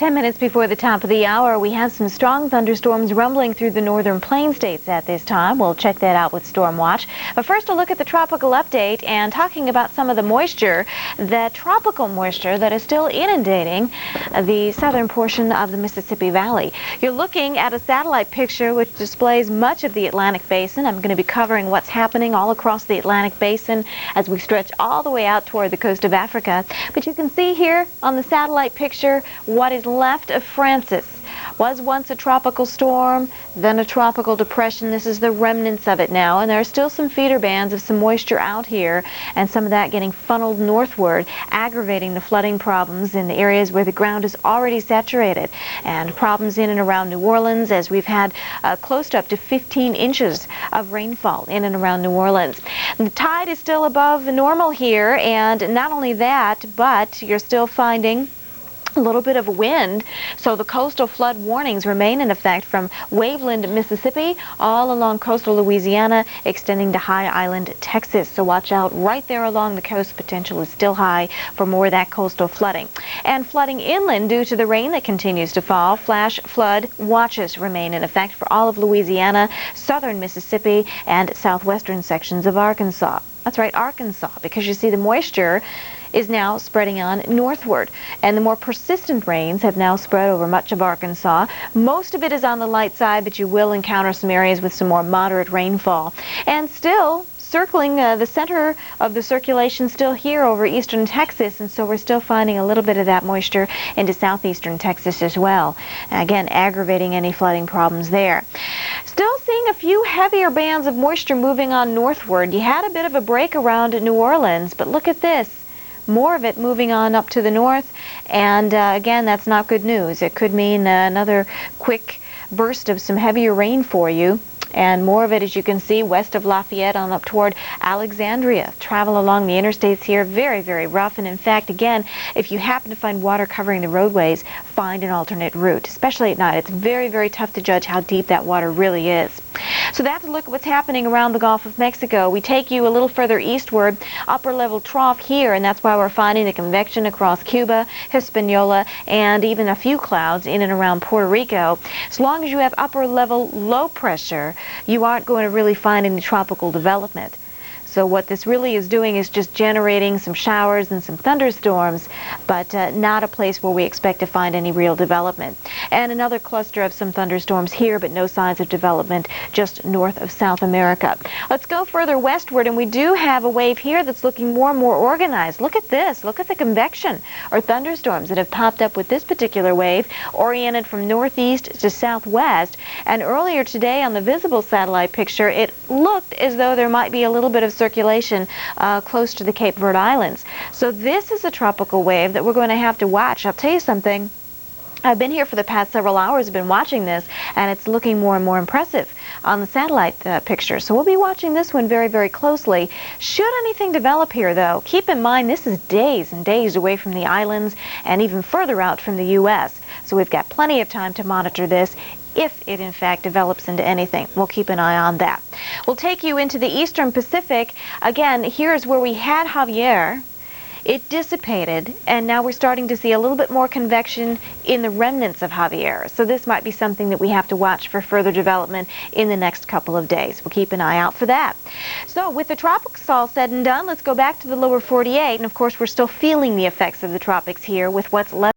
10 minutes before the top of the hour, we have some strong thunderstorms rumbling through the northern plain states at this time. We'll check that out with Storm Watch. But first, a look at the tropical update and talking about some of the moisture, that tropical moisture that is still inundating the southern portion of the Mississippi Valley. You're looking at a satellite picture which displays much of the Atlantic Basin. I'm going to be covering what's happening all across the Atlantic Basin as we stretch all the way out toward the coast of Africa. But you can see here on the satellite picture what is left of Frances. Was once a tropical storm, then a tropical depression. This is the remnants of it now, and there are still some feeder bands of some moisture out here, and some of that getting funneled northward, aggravating the flooding problems in the areas where the ground is already saturated, and problems in and around New Orleans, as we've had close to up to 15 inches of rainfall in and around New Orleans. The tide is still above normal here, and not only that, but you're still finding a little bit of wind, so the coastal flood warnings remain in effect from Waveland, Mississippi, all along coastal Louisiana, extending to High Island, Texas. So watch out right there along the coast. Potential is still high for more of that coastal flooding. And flooding inland due to the rain that continues to fall. Flash flood watches remain in effect for all of Louisiana, southern Mississippi, and southwestern sections of Arkansas. That's right, Arkansas, because you see the moisture is now spreading on northward, and the more persistent rains have now spread over much of Arkansas. Most of it is on the light side, but you will encounter some areas with some more moderate rainfall. And still circling the center of the circulation still here over eastern Texas, and so we're still finding a little bit of that moisture into southeastern Texas as well. Again, aggravating any flooding problems there. Still seeing a few heavier bands of moisture moving on northward. You had a bit of a break around New Orleans, but look at this. More of it moving on up to the north, and again, that's not good news. It could mean another quick burst of some heavier rain for you. And more of it, as you can see, west of Lafayette on up toward Alexandria. Travel along the interstates here, very, very rough. And in fact, again, if you happen to find water covering the roadways, find an alternate route, especially at night. It's very, very tough to judge how deep that water really is. So that's a look at what's happening around the Gulf of Mexico. We take you a little further eastward, upper level trough here, and that's why we're finding the convection across Cuba, Hispaniola, and even a few clouds in and around Puerto Rico. As long as you have upper level low pressure, you aren't going to really find any tropical development. So what this really is doing is just generating some showers and some thunderstorms, but not a place where we expect to find any real development. And another cluster of some thunderstorms here, but no signs of development just north of South America. Let's go further westward, and we do have a wave here that's looking more and more organized. Look at this. Look at the convection or thunderstorms that have popped up with this particular wave, oriented from northeast to southwest. And earlier today on the visible satellite picture, it looked as though there might be a little bit of circulation close to the Cape Verde Islands. So this is a tropical wave that we're going to have to watch. I'll tell you something. I've been here for the past several hours, been watching this, and it's looking more and more impressive on the satellite picture. So we'll be watching this one very, very closely. Should anything develop here, though, keep in mind this is days and days away from the islands and even further out from the U.S. So we've got plenty of time to monitor this. If it in fact develops into anything, we'll keep an eye on that. We'll take you into the eastern Pacific. Again, here's where we had Javier. It dissipated, and now we're starting to see a little bit more convection in the remnants of Javier. So this might be something that we have to watch for further development in the next couple of days. We'll keep an eye out for that. So with the tropics all said and done, let's go back to the lower 48. And of course, we're still feeling the effects of the tropics here with what's left